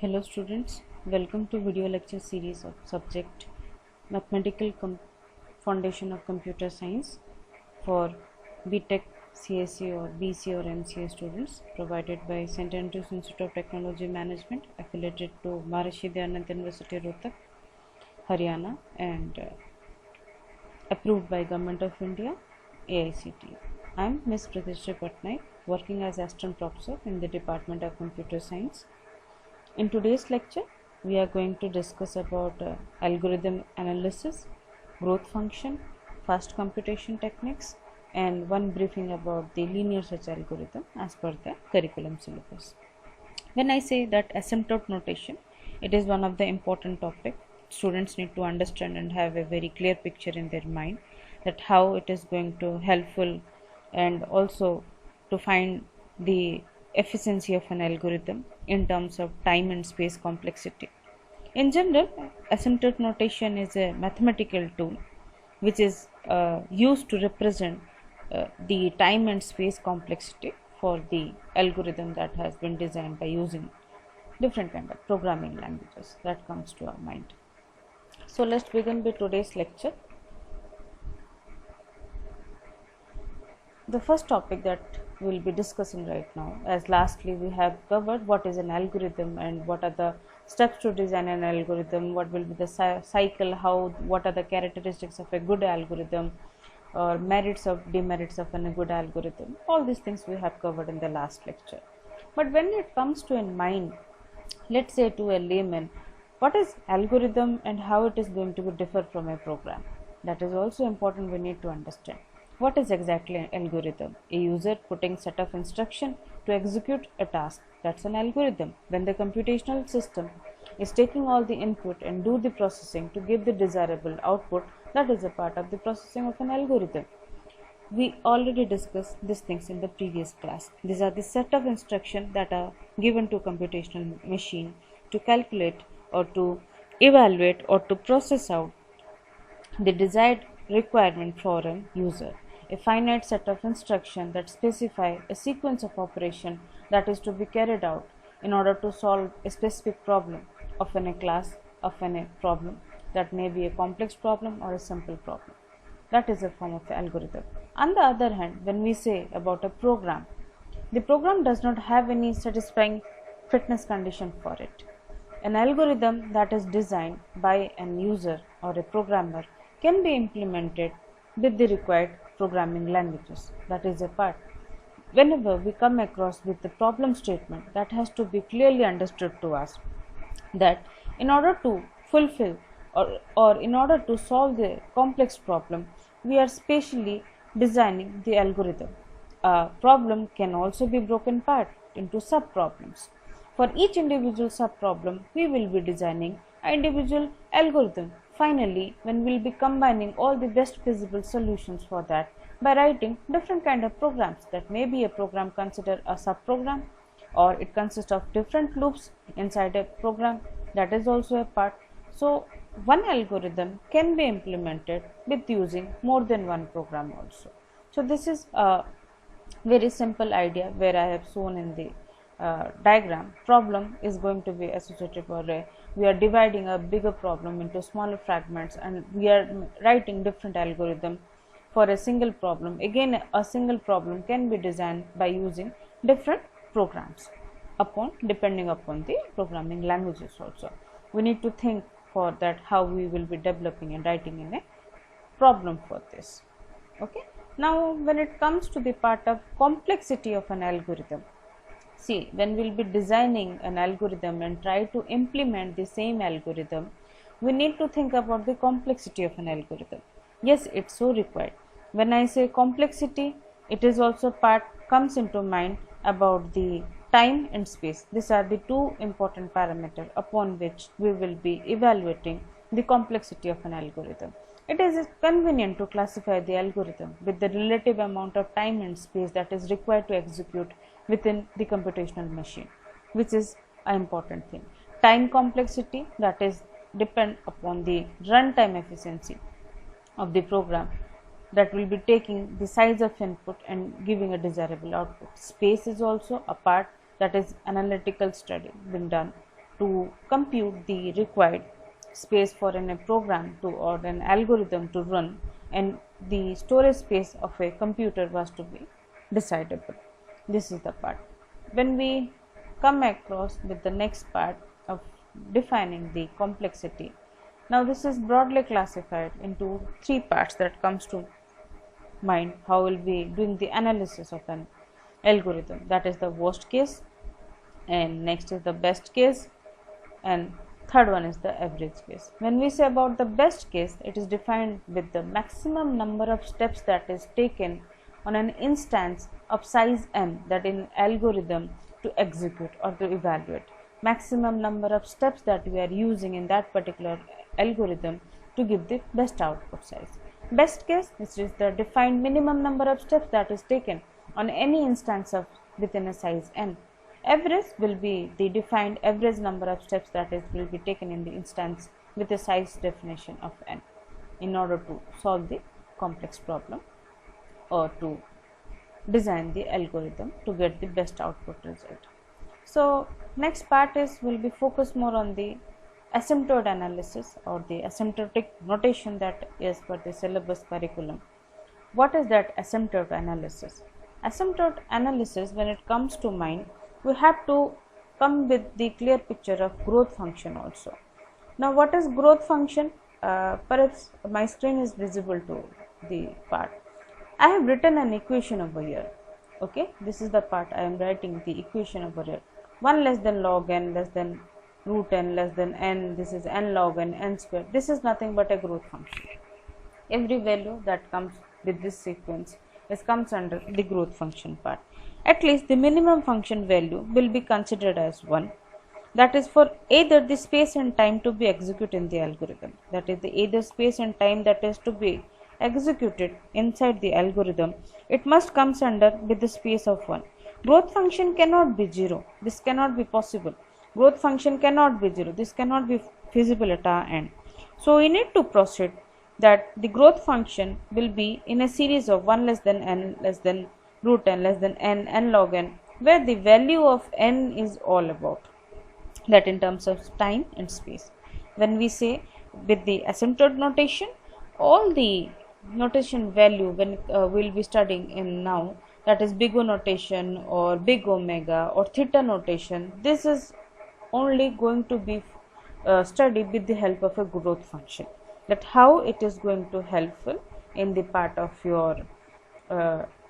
Hello students, welcome to video lecture series of subject Mathematical Foundation of Computer Science for BTech, CSE or BC or MCA students, provided by St. Andrews Institute of Technology Management, affiliated to Maharishi Dayanand University, Rohtak, Haryana, and approved by Government of India, AICTE. I am Ms. Pratishtha Patnaik, working as Assistant Professor in the Department of Computer Science. In today's lecture, we are going to discuss about algorithm analysis, growth function, fast computation techniques, and one briefing about the linear search algorithm as per the curriculum syllabus. When I say that asymptote notation, it is one of the important topic. Students need to understand and have a very clear picture in their mind that how it is going to helpful and also to find the efficiency of an algorithm in terms of time and space complexity. In general, asymptote notation is a mathematical tool which is used to represent the time and space complexity for the algorithm that has been designed by using different kind of programming languages. That comes to our mind. So let's begin with today's lecture. The first topic that we will be discussing right now, as lastly we have covered what is an algorithm and what are the steps to design an algorithm, what will be the cycle, what are the characteristics of a good algorithm, or merits of demerits of a good algorithm. All these things we have covered in the last lecture. But when it comes to in mind, let's say to a layman, what is algorithm and how it is going to be differ from a program? That is also important, we need to understand. What is exactly an algorithm? A user putting set of instruction to execute a task. That's an algorithm. When the computational system is taking all the input and do the processing to give the desirable output, that is a part of the processing of an algorithm. We already discussed these things in the previous class. These are the set of instructions that are given to a computational machine to calculate or to evaluate or to process out the desired requirement for a user. A finite set of instructions that specify a sequence of operation that is to be carried out in order to solve a specific problem of a class of a problem that may be a complex problem or a simple problem. That is a form of algorithm. On the other hand, when we say about a program, the program does not have any satisfying fitness condition for it. An algorithm that is designed by an user or a programmer can be implemented with the required programming languages. That is a part. Whenever we come across with the problem statement, that has to be clearly understood to us that in order to fulfill or in order to solve the complex problem, we are specially designing the algorithm. A problem can also be broken apart into sub-problems. For each individual sub-problem, we will be designing an individual algorithm. Finally, when we will be combining all the best feasible solutions for that by writing different kind of programs. That may be a program considered a sub-program, or it consists of different loops inside a program. That is also a part. So one algorithm can be implemented with using more than one program also. So this is a very simple idea where I have shown in the diagram. Problem is going to be associative array. We are dividing a bigger problem into smaller fragments and we are writing different algorithm for a single problem. Again, a single problem can be designed by using different programs depending upon the programming languages also. We need to think for that how we will be developing and writing in a problem for this. Okay. Now when it comes to the part of complexity of an algorithm, see, when we will be designing an algorithm and try to implement the same algorithm, we need to think about the complexity of an algorithm. Yes, it's so required. When I say complexity, it is also comes into mind about the time and space. These are the two important parameters upon which we will be evaluating the complexity of an algorithm. It is convenient to classify the algorithm with the relative amount of time and space that is required to execute within the computational machine, which is an important thing. Time complexity, that is depend upon the runtime efficiency of the program that will be taking the size of input and giving a desirable output. Space is also a part, that is analytical study been done to compute the required space for a program to or an algorithm to run, and the storage space of a computer was to be decidable. This is the part. When we come across with the next part of defining the complexity, now this is broadly classified into three parts that comes to mind how we'll be doing the analysis of an algorithm. That is the worst case, and next is the best case, and third one is the average case. When we say about the best case, it is defined with the maximum number of steps that is taken on an instance of size n, that in algorithm, to execute or to evaluate. Maximum number of steps that we are using in that particular algorithm to give the best output size. Best case, which is the defined minimum number of steps that is taken on any instance of within a size n. Average will be the defined average number of steps that is will be taken in the instance with a size definition of n in order to solve the complex problem or to design the algorithm to get the best output result. So next part will be focused more on the asymptote analysis or the asymptotic notation that is for the syllabus curriculum. What is that asymptote analysis? Asymptote analysis, when it comes to mind, we have to come with the clear picture of growth function also. Now what is growth function? Perhaps my screen is visible to the part. I have written an equation over here. Okay, this is the part I am writing the equation over here. 1 less than log n less than root n less than n, this is n log n, n square. This is nothing but a growth function. Every value that comes with this sequence comes under the growth function part. At least the minimum function value will be considered as 1. That is for either the space and time to be executed in the algorithm. That is the either space and time that is to be executed inside the algorithm. It must comes under with the space of 1. Growth function cannot be 0. This cannot be possible. Growth function cannot be 0. This cannot be feasible at our end. So we need to proceed that the growth function will be in a series of 1 less than n less than root n less than n, n log n, where the value of n is all about that in terms of time and space. When we say with the asymptote notation, all the notation value when we'll be studying in now, that is big O notation or big omega or theta notation, this is only going to be studied with the help of a growth function. That how it is going to helpful in the part of your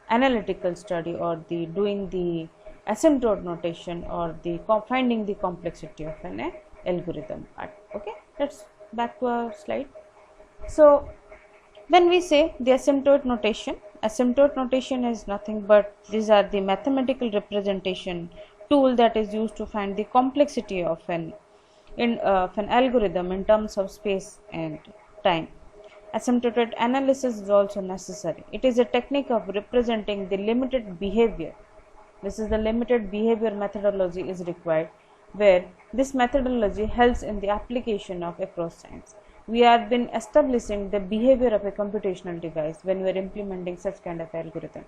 analytical study or the doing the asymptote notation or the finding the complexity of an algorithm part. Okay, let's back to our slide. So when we say the asymptote notation is nothing but these are the mathematical representation tool that is used to find the complexity of an algorithm in terms of space and time. Asymptote analysis is also necessary. It is a technique of representing the limited behavior. This is the limited behavior methodology is required, where this methodology helps in the application of across science. We have been establishing the behavior of a computational device when we are implementing such kind of algorithm.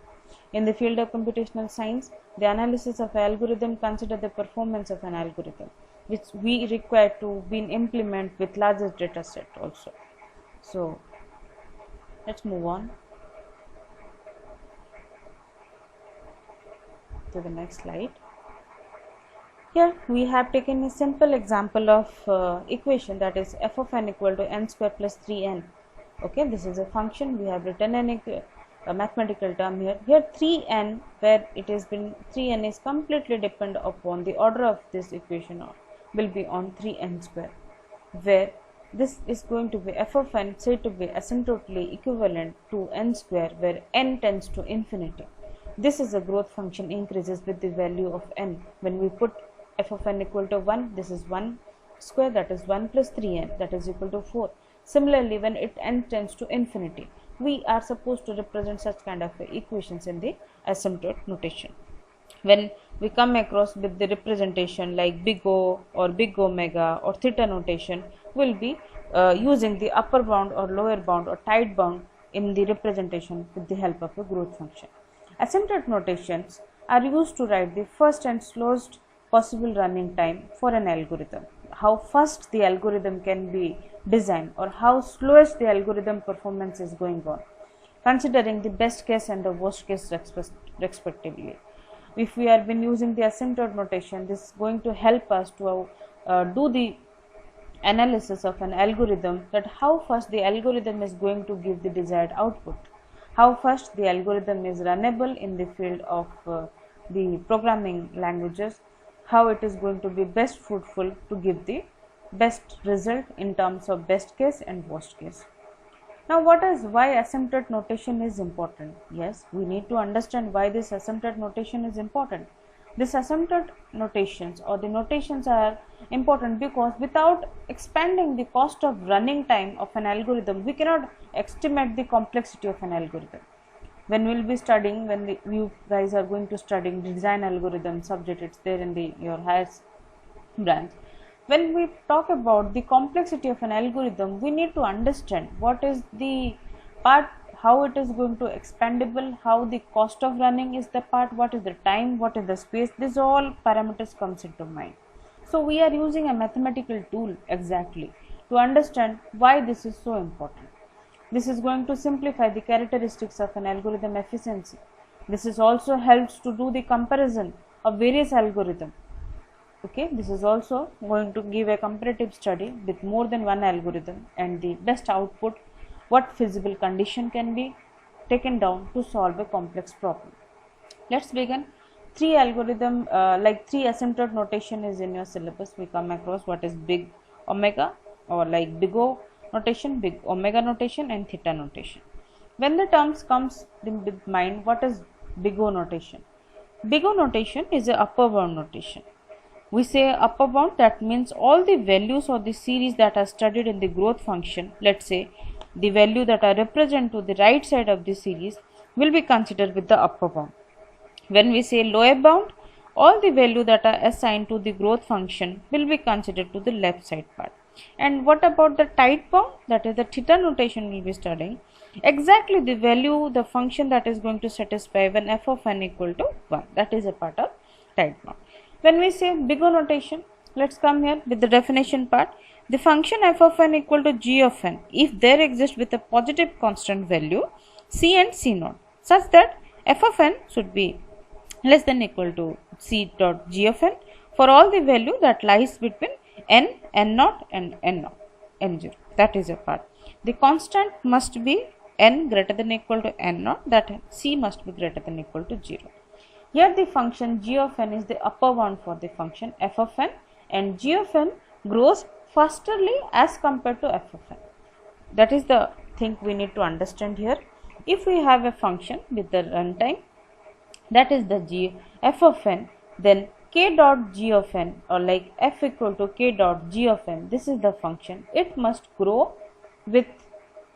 In the field of computational science, the analysis of an algorithm consider the performance of an algorithm, which we require to be implement with largest data set also. So let's move on to the next slide. Here we have taken a simple example of equation, that is f of n equal to n square plus 3n. Okay, this is a function. We have written a mathematical term here. Here 3n, where it has been 3n is completely depend upon the order of this equation will be on 3n square, where this is going to be f of n said to be asymptotically equivalent to n square, where n tends to infinity. This is a growth function increases with the value of n. When we put f of n equal to 1, this is 1 square, that is 1 plus 3n, that is equal to 4. Similarly, when n tends to infinity, we are supposed to represent such kind of equations in the asymptote notation. When we come across with the representation like big O or big omega or theta notation, will be using the upper bound or lower bound or tight bound in the representation with the help of a growth function. Asymptote notations are used to write the first and slowest possible running time for an algorithm. how fast the algorithm can be designed or how slowest the algorithm performance is going on, considering the best case and the worst case respectively. If we have been using the asymptote notation, this is going to help us to do the analysis of an algorithm, that how fast the algorithm is going to give the desired output, how fast the algorithm is runnable in the field of the programming languages, how it is going to be best fruitful to give the best result in terms of best case and worst case. Now, why asymptote notation is important? Yes, we need to understand why this asymptote notation is important. This asymptote notations or the notations are important because without expanding the cost of running time of an algorithm, we cannot estimate the complexity of an algorithm. When we will be studying, when you guys are going to study design algorithm subject, it's there in your higher branch. When we talk about the complexity of an algorithm, we need to understand what is the part, how it is going to expandable, how the cost of running is the part, what is the time, what is the space. These all parameters comes into mind. So we are using a mathematical tool exactly to understand why this is so important. This is going to simplify the characteristics of an algorithm efficiency. This is also helps to do the comparison of various algorithms. Okay, this is also going to give a comparative study with more than one algorithm and the best output, what feasible condition can be taken down to solve a complex problem. Let's begin. Three algorithm like three asymptote notation is in your syllabus. We come across what is big omega or like big O notation, big omega notation and theta notation. When the terms comes in mind, what is big O notation? Big O notation is a upper bound notation. We say upper bound, that means all the values of the series that are studied in the growth function, let's say the value that are represented to the right side of the series will be considered with the upper bound. When we say lower bound, all the value that are assigned to the growth function will be considered to the left side part. And what about the tight bound? That is the theta notation we will be studying. Exactly the value, the function that is going to satisfy when f of n equal to 1. That is a part of tight bound. When we say big O notation, let's come here with the definition part. The function f of n equal to g of n if there exists with a positive constant value c and c naught, such that f of n should be less than equal to c dot g of n for all the value that lies between n, n naught and n naught, n0. That is a part. The constant must be n greater than equal to n naught, that c must be greater than equal to 0. Here the function g of n is the upper bound for the function f of n, and g of n grows fasterly as compared to f of n. That is the thing we need to understand here. If we have a function with the runtime, that is the g f of n, then k dot g of n or like f equal to k dot g of n, this is the function. It must grow with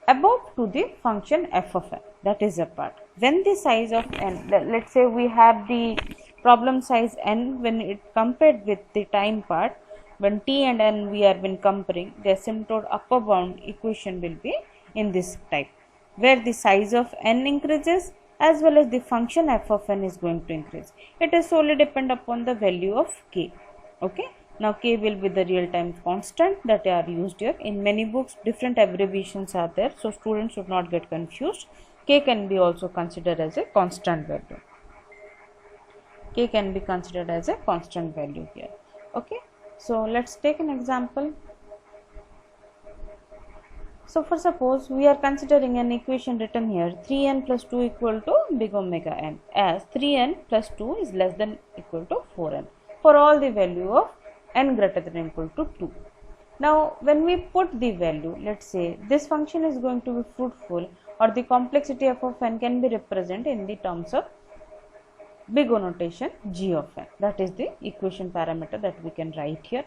above to the function f of n. That is a part. When the size of n, let's say we have the problem size n, when it compared with the time part, when t and n we have been comparing, the asymptote upper bound equation will be in this type, where the size of n increases as well as the function f of n is going to increase. It is solely depend upon the value of k. Okay. Now k will be the real time constant that are used here. In many books different abbreviations are there, so students should not get confused. K can be also considered as a constant value. K can be considered as a constant value here. Okay. So let's take an example. So for suppose we are considering an equation written here 3n plus 2 equal to big omega n, as 3n plus 2 is less than equal to 4n for all the value of n greater than equal to 2. Now when we put the value, let's say this function is going to be fruitful, or the complexity f of n can be represented in the terms of big O notation g of n. That is the equation parameter that we can write here.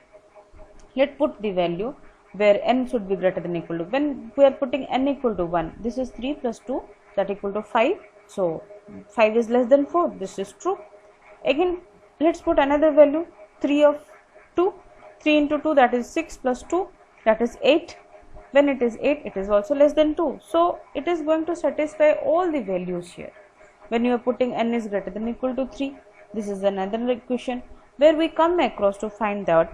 Let's put the value where n should be greater than equal to, when we are putting n equal to 1, this is 3 plus 2 that equal to 5, so 5 is less than 4, this is true. Again let's put another value 3 of 2, 3 into 2 that is 6 plus 2 that is 8, when it is 8 it is also less than 2, so it is going to satisfy all the values here. When you are putting n is greater than equal to 3, this is another equation where we come across to find out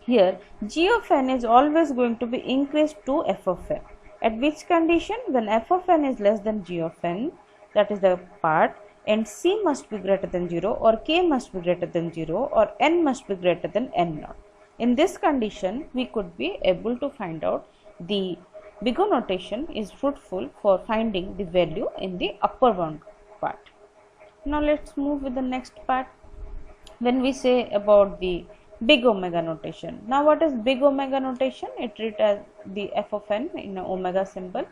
Here g of n is always going to be increased to f of n. At which condition? When f of n is less than g of n, that is the part, and c must be greater than 0 or k must be greater than 0 or n must be greater than n naught. In this condition, we could be able to find out the Bigot notation is fruitful for finding the value in the upper bound part. Now let's move with the next part. When we say about the big omega notation. Now what is big omega notation? It written as the f of n in a omega symbol.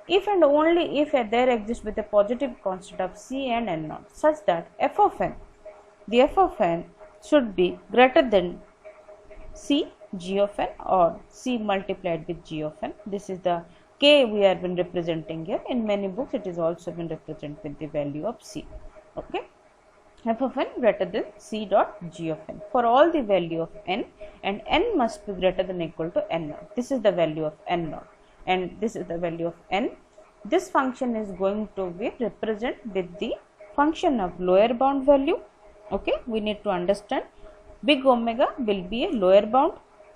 If and only if there exists with a positive constant of c and n naught, such that f of n, the f of n should be greater than c g of n or c multiplied with g of n. This is the k we have been representing here. In many books it is also been represented with the value of c. Okay, f of n greater than c dot g of n for all the value of n, and n must be greater than or equal to n naught. This is the value of n naught and this is the value of n. This function is going to be represented with the function of lower bound value. Okay, we need to understand big omega will be a lower bound,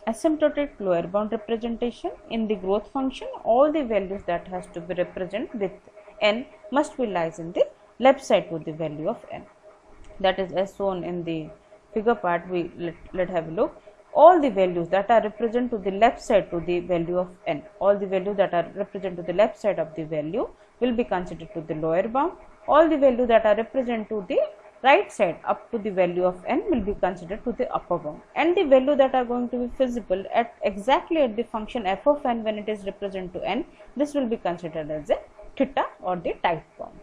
asymptotic lower bound representation. In the growth function, all the values that has to be represented with n must be lies in the left side to the value of n. That is as shown in the figure part. We let have a look. All the values that are represented to the left side to the value of n, all the values that are represented to the left side of the value will be considered to the lower bound. All the values that are represented to the right side up to the value of n will be considered to the upper bound, and the value that are going to be feasible at exactly at the function f of n when it is represented to n, this will be considered as a theta or the tight bound.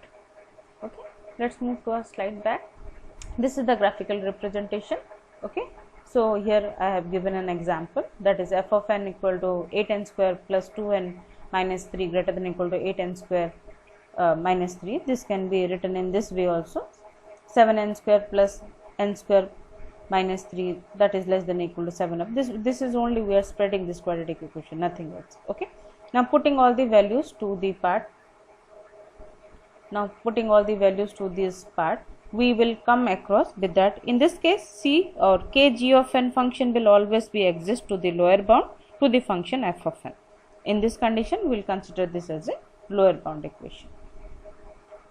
Okay, let's move to our slide back. This is the graphical representation. Okay, so here I have given an example, that is f of n equal to 8n square plus 2n minus 3 greater than or equal to 8n square minus 3. This can be written in this way also, 7n square plus n square minus 3 that is less than or equal to 7 of this is only we are spreading this quadratic equation, nothing else. Okay, now putting all the values to the part, this part, we will come across with that. In this case, c or k g of n function will always be exist to the lower bound to the function f of n. In this condition, we will consider this as a lower bound equation.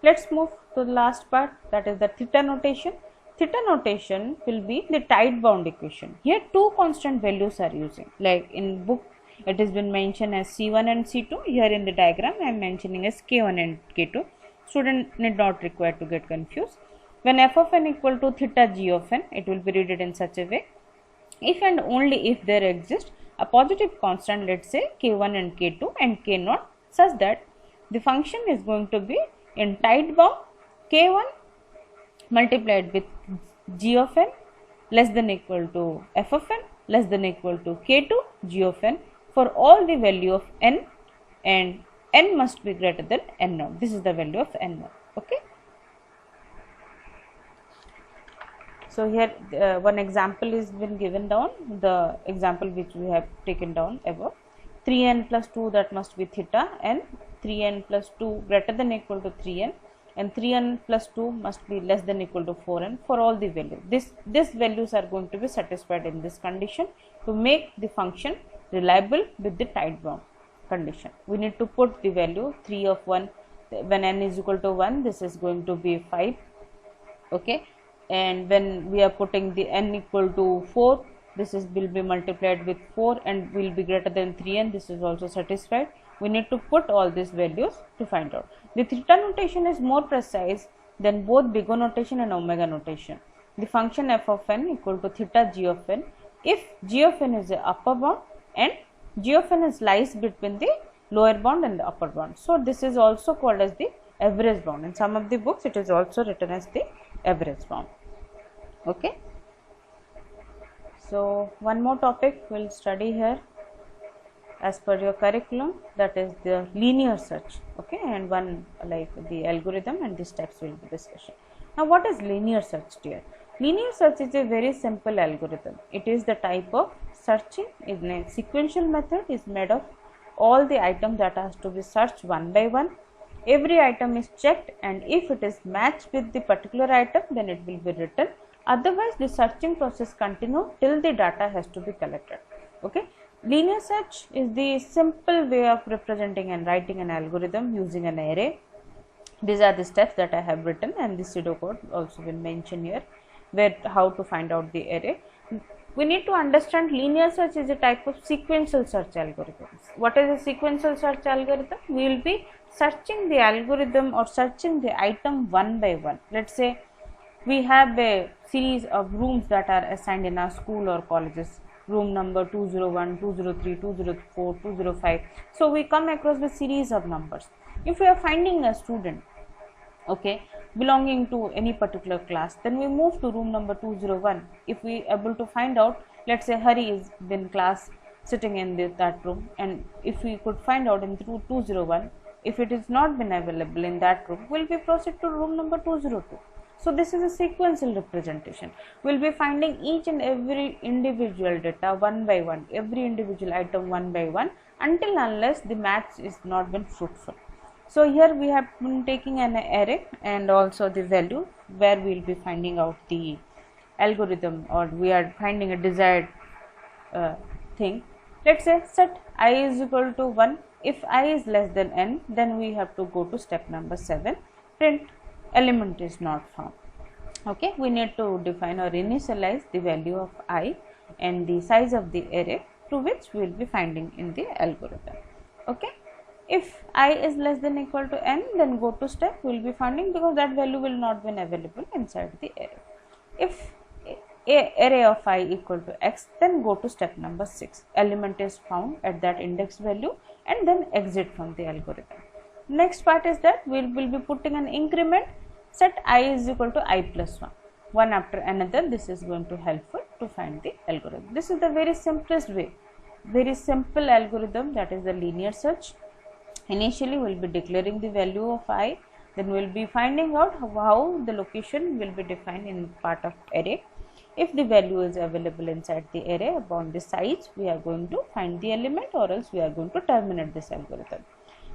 Let's move to the last part, that is the theta notation. Theta notation will be the tight bound equation. Here two constant values are using, like in book it has been mentioned as c1 and c2. Here in the diagram I am mentioning as k1 and k2. Student need not require to get confused. When f of n equal to theta g of n, it will be written in such a way, if and only if there exists a positive constant, let's say k1 and k2 and k0, such that the function is going to be in tight bound k1 multiplied with g of n less than or equal to f of n less than or equal to k2 g of n for all the value of n, and n must be greater than n naught. This is the value of n naught. Okay. So here one example is been given down, the example which we have taken down above, 3n plus 2 that must be theta, and 3n plus 2 greater than or equal to 3n, and 3n plus 2 must be less than or equal to 4n for all the values. These values are going to be satisfied in this condition to make the function reliable with the tight bound condition. We need to put the value 3 of 1, when n is equal to 1, this is going to be 5. Okay, and when we are putting the n equal to 4, this will be multiplied with 4 and will be greater than 3n, this is also satisfied. We need to put all these values to find out. The theta notation is more precise than both Bigot notation and omega notation. The function f of n equal to theta g of n if g of n is the upper bound and g of n is lies between the lower bound and the upper bound. So this is also called as the average bound. In some of the books it is also written as the average bound. Okay. So one more topic we will study here as per your curriculum, that is the linear search. Okay, and one like the algorithm and the steps will be discussion. Now what is linear search, dear? Linear search is a very simple algorithm. It is the type of searching in a sequential method, is made of all the items that has to be searched one by one. Every item is checked, and if it is matched with the particular item, then it will be written. Otherwise, the searching process continue till the data has to be collected. Okay, linear search is the simple way of representing and writing an algorithm using an array. These are the steps that I have written, and the pseudocode also will mention here where how to find out the array. We need to understand linear search is a type of sequential search algorithm. What is a sequential search algorithm? We will be searching the algorithm or searching the item one by one. Let's say we have a series of rooms that are assigned in our school or colleges. Room number 201, 203, 204, 205. So we come across the series of numbers. If we are finding a student, okay, belonging to any particular class, then we move to room number 201. If we able to find out, let's say Hari is in class sitting in that room, and if we could find out in 201, if it is not been available in that room, will we proceed to room number 202. So this is a sequential representation. We'll be finding each and every individual data one by one, every individual item one by one, until unless the match is not been fruitful. So here we have been taking an array and also the value where we will be finding out the algorithm, or we are finding a desired thing. Let's say set I is equal to 1. If I is less than n, then we have to go to step number 7, print element is not found. Okay, we need to define or initialize the value of I and the size of the array to which we will be finding in the algorithm. Okay, if I is less than equal to n, then go to step, we will be finding, because that value will not be available inside the array. If array of I equal to x, then go to step number 6, element is found at that index value, and then exit from the algorithm. Next part is that we will be putting an increment, set I is equal to I plus 1, one after another. This is going to helpful to find the algorithm. This is the very simplest way, very simple algorithm, that is the linear search. Initially we will be declaring the value of I, then we will be finding out how the location will be defined in part of array. If the value is available inside the array upon the size, we are going to find the element, or else we are going to terminate this algorithm.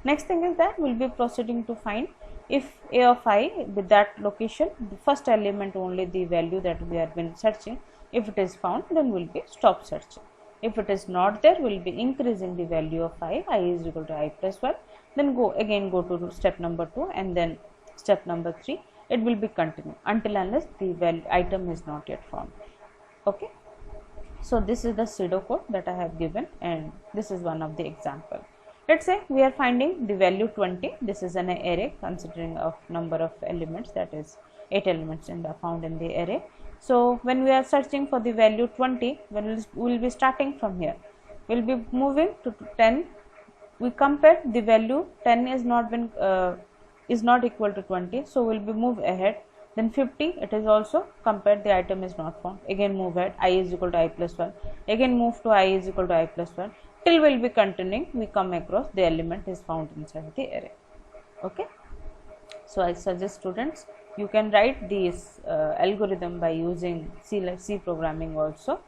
Next thing is that we will be proceeding to find if a of I with that location, the first element only the value that we have been searching, if it is found, then we will be stop searching. If it is not there, we will be increasing the value of I is equal to I plus 1, then go to step number 2, and then step number 3. It will be continued until unless the item is not yet found. Okay, so this is the pseudocode that I have given, and this is one of the example. Let's say we are finding the value 20. This is an array considering of number of elements, that is 8 elements found in the array. So when we are searching for the value 20, we will be starting from here. We will be moving to 10. We compare the value 10 is not equal to 20, so we will be move ahead. Then 50, it is also compared, the item is not found. Again move ahead, I is equal to I plus 1. Again move to I is equal to I plus 1. Till we will be continuing, we come across the element is found inside the array. Okay, so I suggest students, you can write this algorithm by using C programming also.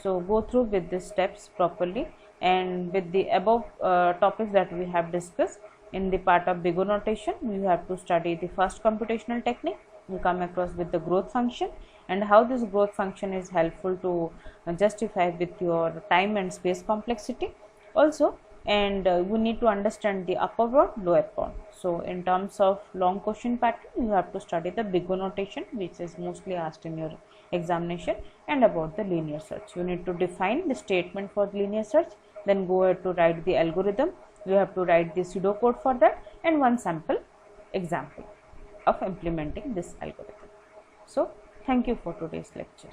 So go through with these steps properly, and with the above topics that we have discussed. In the part of Big O notation, you have to study the first computational technique. You come across with the growth function, and how this growth function is helpful to justify with your time and space complexity also. And you need to understand the upper bound, lower bound. So in terms of long question pattern, you have to study the Big O notation, which is mostly asked in your examination. And about the linear search, you need to define the statement for the linear search, then go ahead to write the algorithm. You have to write the pseudocode for that, and one sample example of implementing this algorithm. So thank you for today's lecture.